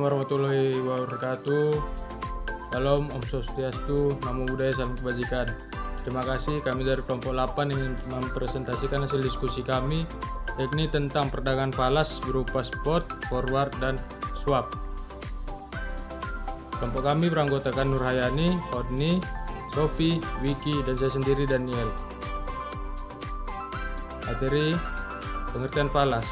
warahmatullahi wabarakatuh. Salam Om Swastiastu, Namo Buddhaya, salam kebajikan. Terima kasih, kami dari kelompok 8 ingin mempresentasikan hasil diskusi kami, yakni tentang perdagangan falas berupa spot, forward, dan swap. Kelompok kami beranggotakan Nurhayani, Odni, Sofi, Wiki, dan saya sendiri Daniel. Materi pengertian falas.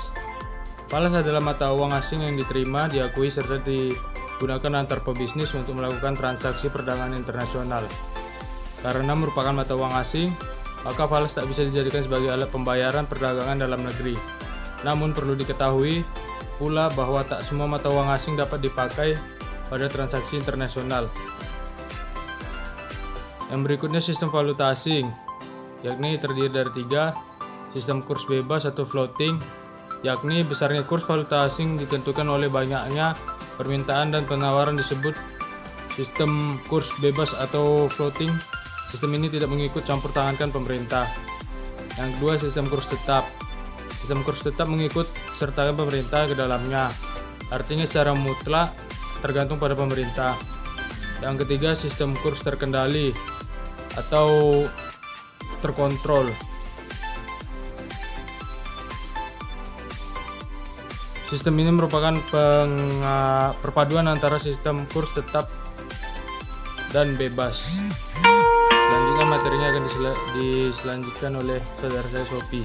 Falas adalah mata uang asing yang diterima, diakui, serta digunakan antar pebisnis untuk melakukan transaksi perdagangan internasional. Karena merupakan mata uang asing, maka falas tak bisa dijadikan sebagai alat pembayaran perdagangan dalam negeri. Namun perlu diketahui pula bahwa tak semua mata uang asing dapat dipakai pada transaksi internasional. Yang berikutnya sistem valuta asing, yakni terdiri dari 3, sistem kurs bebas atau floating, yakni besarnya kurs valuta asing ditentukan oleh banyaknya permintaan dan penawaran disebut sistem kurs bebas atau floating. Sistem ini tidak mengikut campur tangankan pemerintah. Yang kedua, sistem kurs tetap. Sistem kurs tetap mengikut sertakan pemerintah ke dalamnya, artinya secara mutlak tergantung pada pemerintah. Yang ketiga, sistem kurs terkendali atau terkontrol. Sistem ini merupakan perpaduan antara sistem kurs tetap dan bebas. Selanjutnya materinya akan diselanjutkan oleh saudara saya Sofi.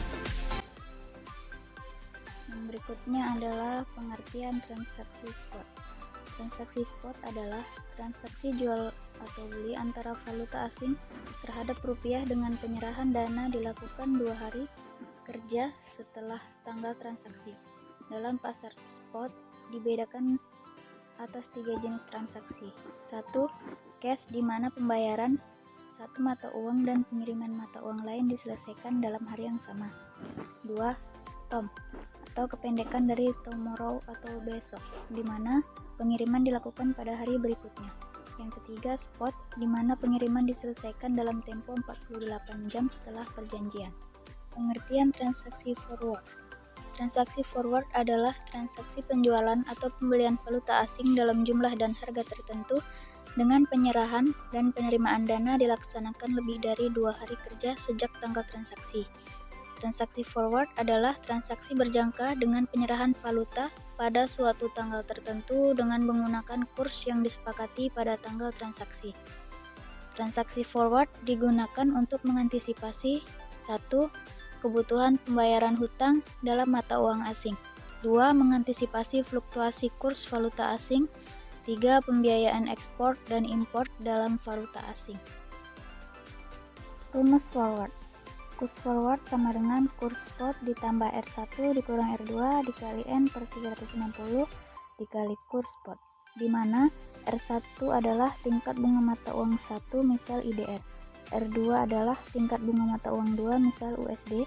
Yang berikutnya adalah pengertian transaksi spot. Transaksi spot adalah transaksi jual atau beli antara valuta asing terhadap rupiah dengan penyerahan dana dilakukan 2 hari kerja setelah tanggal transaksi. Dalam pasar spot dibedakan atas 3 jenis transaksi. 1. Cash, di mana pembayaran satu mata uang dan pengiriman mata uang lain diselesaikan dalam hari yang sama. 2. TOM, atau kependekan dari tomorrow atau besok, di mana pengiriman dilakukan pada hari berikutnya. Yang ketiga, spot, di mana pengiriman diselesaikan dalam tempo 48 jam setelah perjanjian. Pengertian transaksi forward. Transaksi forward adalah transaksi penjualan atau pembelian valuta asing dalam jumlah dan harga tertentu dengan penyerahan dan penerimaan dana dilaksanakan lebih dari 2 hari kerja sejak tanggal transaksi. Transaksi forward adalah transaksi berjangka dengan penyerahan valuta pada suatu tanggal tertentu dengan menggunakan kurs yang disepakati pada tanggal transaksi. Transaksi forward digunakan untuk mengantisipasi 1. Kebutuhan pembayaran hutang dalam mata uang asing. 2. Mengantisipasi fluktuasi kurs valuta asing. 3. Pembiayaan ekspor dan impor dalam valuta asing. Rumus forward. Kurs forward sama dengan kurs spot ditambah R1 dikurang R2 dikali N per 360 dikali kurs spot, di mana R1 adalah tingkat bunga mata uang 1 misal IDR, R2 adalah tingkat bunga mata uang 2 misal USD,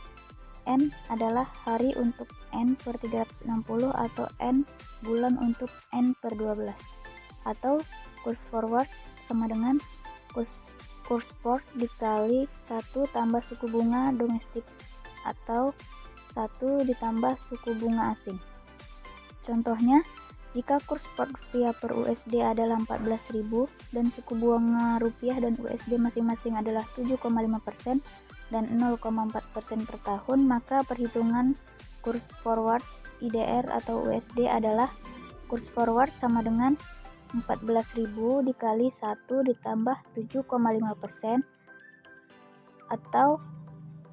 N adalah hari untuk N per 360 atau N bulan untuk N per 12, atau kurs forward sama dengan kurs spot dikali 1 tambah suku bunga domestik atau 1 ditambah suku bunga asing. Contohnya, jika kurs spot rupiah per USD adalah 14.000 dan suku bunga rupiah dan USD masing-masing adalah 7,5% dan 0,4% per tahun, maka perhitungan kurs forward IDR atau USD adalah kurs forward sama dengan 14.000 dikali 1 ditambah 7,5% atau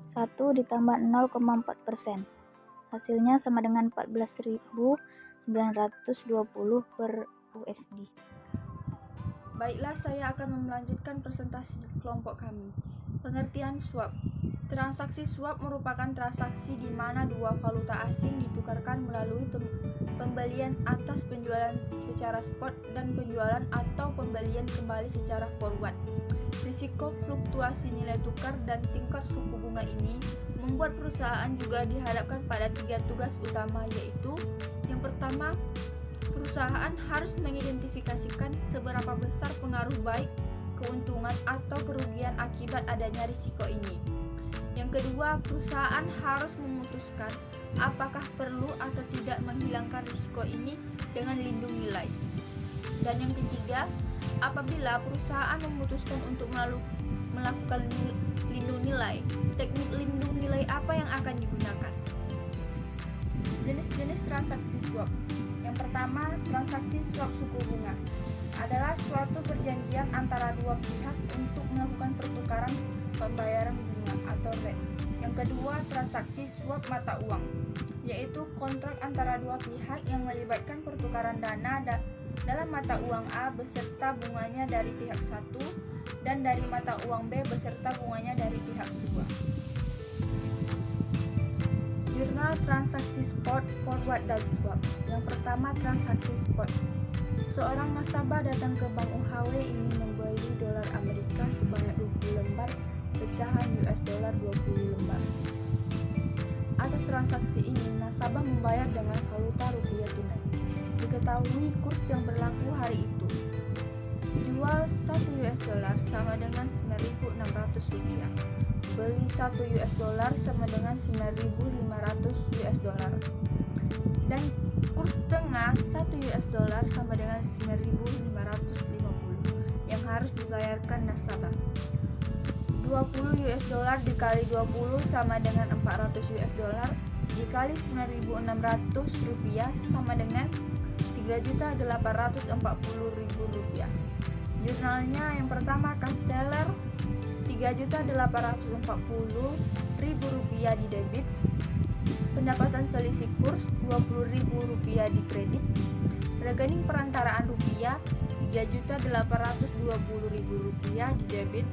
1 ditambah 0,4%. Hasilnya sama dengan 14.920 per USD. Baiklah, saya akan melanjutkan presentasi kelompok kami. Pengertian swap. Transaksi swap merupakan transaksi di mana 2 valuta asing ditukarkan melalui pembelian atas penjualan secara spot dan penjualan atau pembelian kembali secara forward. Risiko fluktuasi nilai tukar dan tingkat suku bunga ini membuat perusahaan juga dihadapkan pada 3 tugas utama, yaitu yang pertama, perusahaan harus mengidentifikasikan seberapa besar pengaruh baik, keuntungan atau kerugian akibat adanya risiko ini. Yang kedua, perusahaan harus memutuskan apakah perlu atau tidak menghilangkan risiko ini dengan lindung nilai. Dan yang ketiga, apabila perusahaan memutuskan untuk melakukan lindung nilai, teknik lindung nilai apa yang akan digunakan? Jenis-jenis transaksi swap. Yang pertama, transaksi swap suku bunga adalah suatu perjanjian antara dua pihak untuk melakukan pertukaran pembayaran bunga atau rate. Yang kedua, transaksi swap mata uang, yaitu kontrak antara dua pihak yang melibatkan pertukaran dana dalam mata uang A beserta bunganya dari pihak satu dan dari mata uang B beserta bunganya dari pihak kedua. Jurnal transaksi spot, forward, dan swap. Yang pertama, transaksi spot. Seorang nasabah datang ke Bank UHW ingin membeli dolar Amerika sebanyak 20 lembar pecahan US dollar 20 lembar. Atas transaksi ini, nasabah membayar dengan valuta rupiah tunai. Diketahui kurs yang berlaku hari itu. Jual 1 US dollar sama dengan 9.600 rupiah. Beli 1 US dollar sama dengan 9.500 US dollar. Dan kurs tengah 1 US dollar sama dengan 9.550 yang harus dibayarkan nasabah. 20 US dollar dikali 20 sama dengan 400 US dollar dikali 9.600 rupiah sama dengan 3.840.000 rupiah. Jurnalnya yang pertama, Casteller 3.840.000 rupiah di debit, pendapatan selisih kurs 20.000 rupiah di kredit, rekening perantaraan rupiah 3.820.000 rupiah di debit,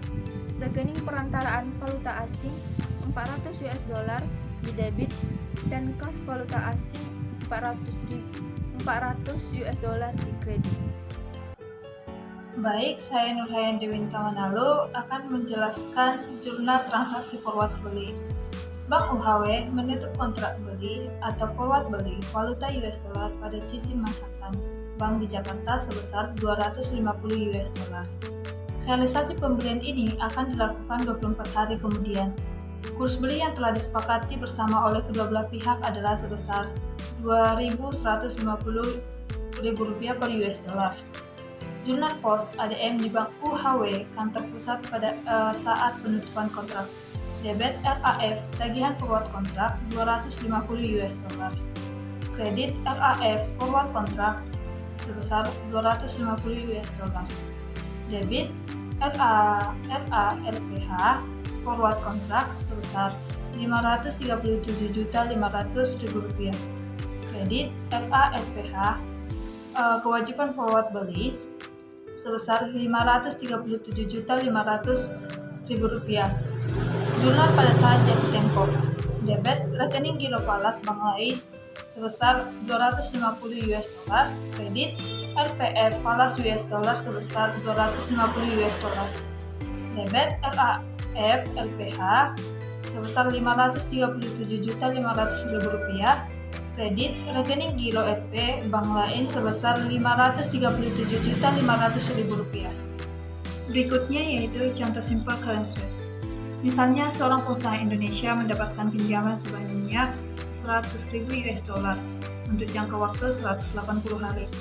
rekening perantaraan valuta asing 400 US dollar di debit, dan kas valuta asing 400 US dollar di kredit. Baik, saya Nurhayan Dewinta Manalo akan menjelaskan jurnal transaksi forward beli. Bank UHW menutup kontrak beli atau forward beli valuta US dollar pada GC Manhattan, Bank di Jakarta sebesar 250 US dollar. Realisasi pembelian ini akan dilakukan 24 hari kemudian. Kurs beli yang telah disepakati bersama oleh kedua belah pihak adalah sebesar Rp2.150.000 per US dollar. Jurnal pos ADM di Bank UHW kantor pusat pada saat penutupan kontrak. Debit RAF tagihan forward kontrak 250 US dollar. Kredit RAF forward kontrak sebesar 250 US dollar. Debit RALPH forward kontrak sebesar Rp537.500.000. Kredit RALPH kewajiban forward beli sebesar Rp537.500.000. Jurnal pada saat jatuh tempo. Debit rekening giro falas bank lain sebesar 250 US dollar. Kredit RPF falas US dollar sebesar 250 US dollar. Debit RAF LPH sebesar Rp537.500.000. Kredit rekening giro RP bank lain sebesar Rp537.500.000. Berikutnya yaitu contoh simple current swap. Misalnya seorang pengusaha Indonesia mendapatkan pinjaman sebanyak 100.000 US dollar untuk jangka waktu 180 hari.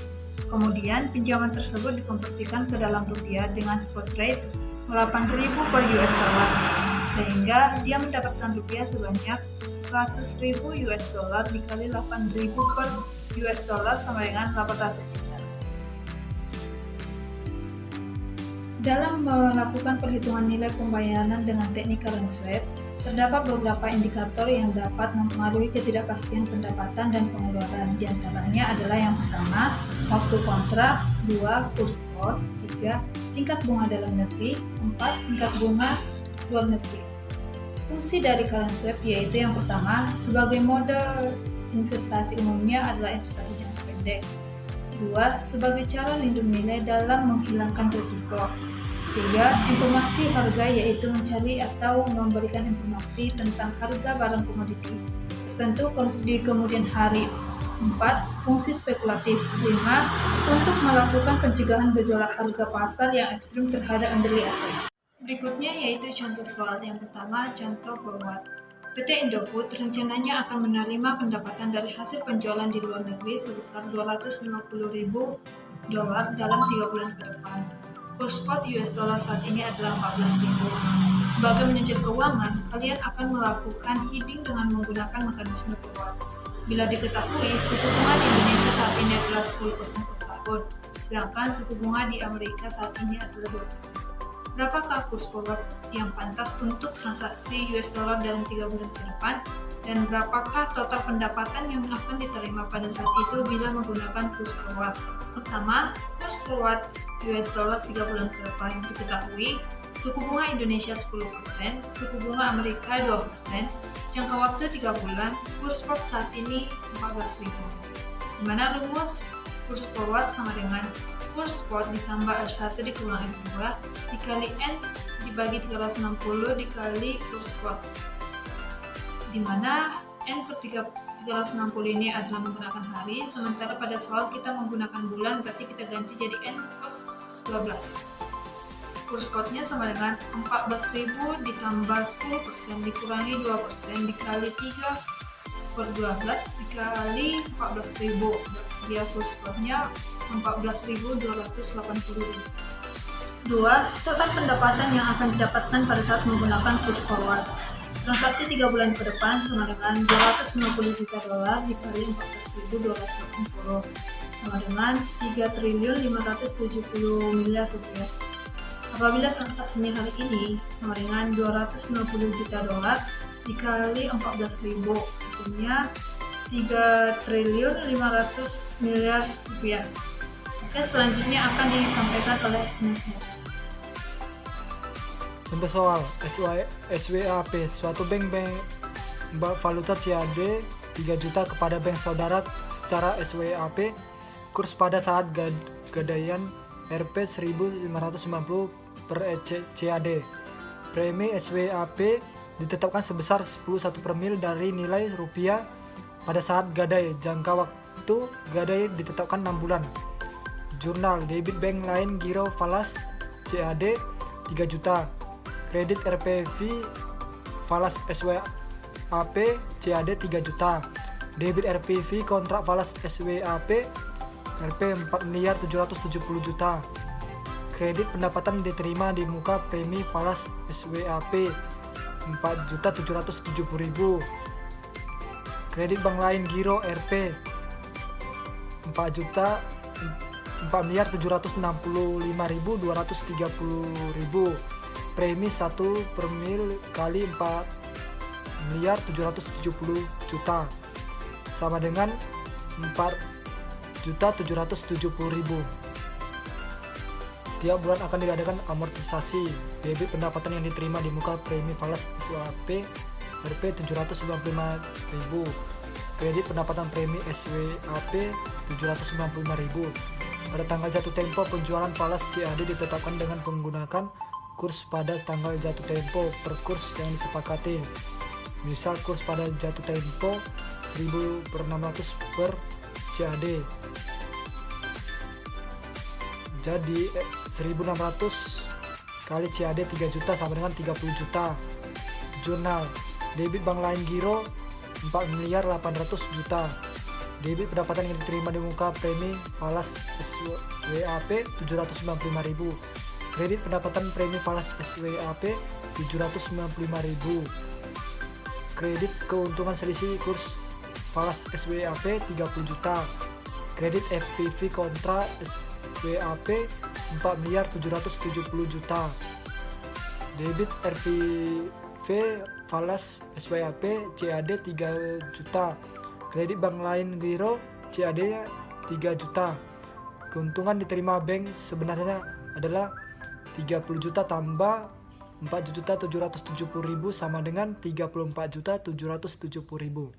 Kemudian pinjaman tersebut dikonversikan ke dalam rupiah dengan spot rate 8.000 per US dollar, sehingga dia mendapatkan rupiah sebanyak 100.000 US dollar dikali 8.000 per US dollar sama dengan 800 juta. Dalam melakukan perhitungan nilai pembayaran dengan teknik current swap, terdapat beberapa indikator yang dapat mempengaruhi ketidakpastian pendapatan dan pengeluaran. Di antaranya adalah yang pertama, waktu kontrak, 2. kurs spot, 3. tingkat bunga dalam negeri, 4. tingkat bunga luar negeri. Fungsi dari current swap yaitu yang pertama, sebagai modal investasi umumnya adalah investasi jangka pendek. 2. Sebagai cara lindung nilai dalam menghilangkan risiko. 3. Informasi harga yaitu mencari atau memberikan informasi tentang harga barang komoditi tertentu di kemudian hari. 4. Fungsi spekulatif. 5. Untuk melakukan pencegahan gejolak harga pasar yang ekstrim terhadap pembeli aset. Berikutnya yaitu contoh soal. Yang pertama, contoh forward. PT Indofood rencananya akan menerima pendapatan dari hasil penjualan di luar negeri sebesar $250.000 dalam 3 bulan ke depan. Kurs spot US dollar saat ini adalah 14.000. Sebagai manajer keuangan, kalian akan melakukan hedging dengan menggunakan mekanisme forward. Bila diketahui, suku bunga di Indonesia saat ini adalah 10% per tahun, sedangkan suku bunga di Amerika saat ini adalah 2%. Berapakah kurs forward yang pantas untuk transaksi US dollar dalam 3 bulan ke depan? Dan berapakah total pendapatan yang akan diterima pada saat itu bila menggunakan kurs forward? Pertama, kurs forward US dollar 3 bulan ke depan diketahui, suku bunga Indonesia 10%, suku bunga Amerika 2%, jangka waktu 3 bulan, kurs spot saat ini 14.000. Di mana rumus kurs forward sama dengan kurs spot ditambah R1 dikurang R2 dikali N dibagi 360 dikali kurs spot, di mana N per 360 ini adalah menggunakan hari, sementara pada soal kita menggunakan bulan, berarti kita ganti jadi N per 12. Kurs spotnya sama dengan 14.000 ditambah 10% dikurangi 2% dikali 3 per 12 dikali 14.000. Dia kurs spotnya 14.280. 2. Total pendapatan yang akan didapatkan pada saat menggunakan kurs forward. Transaksi 3 bulan ke depan sama dengan $250 juta dikali 14.280 sama dengan 3.570 miliar rupiah. Apabila transaksinya hari ini sama dengan $250 juta dikali 14.000, hasilnya 3.500 miliar rupiah. Oke, selanjutnya akan disampaikan oleh Nesnet. Contoh soal SWAP, suatu bank valuta CAD 3 juta kepada bank saudara secara SWAP, kurs pada saat gadaian Rp 1.590 per CAD. Premi SWAP ditetapkan sebesar 10 per mil dari nilai rupiah pada saat gadai. Jangka waktu gadai ditetapkan 6 bulan. Jurnal debit bank lain giro falas CAD 3 juta. Kredit RPV falas SWAP CAD 3 juta. Debit RPV kontrak falas SWAP Rp 4.770 juta. Kredit pendapatan diterima di muka premi falas SWAP 4.770.000. Kredit bank lain giro RP 4.765.230.000. Premi 1 per mil kali 4.770 juta sama dengan 4.770.000. Setiap bulan akan diadakan amortisasi. Debit pendapatan yang diterima di muka premi falas SWAP Rp 795.000. Kredit pendapatan premi SWAP 795.000. Pada tanggal jatuh tempo penjualan falas CAD ditetapkan dengan menggunakan kurs pada tanggal jatuh tempo per kurs yang disepakati. Misal kurs pada jatuh tempo 1.600 per CAD. Jadi 1.600 kali CAD 3 juta sama dengan 30 juta. Jurnal debit bank lain giro 4.800 juta. Debit pendapatan yang diterima di muka premi falas SWAP 795.000. Kredit pendapatan premi falas SWAP 795.000. Kredit keuntungan selisih kurs falas SWAP 30 juta. Kredit FPV kontra SWAP 4.770 juta. Debit RPV falas SWAP CAD 3 juta. Kredit bank lain giro CAD 3 juta. Keuntungan diterima bank sebenarnya adalah 30 juta tambah 4.770.000 sama dengan 34.770.000.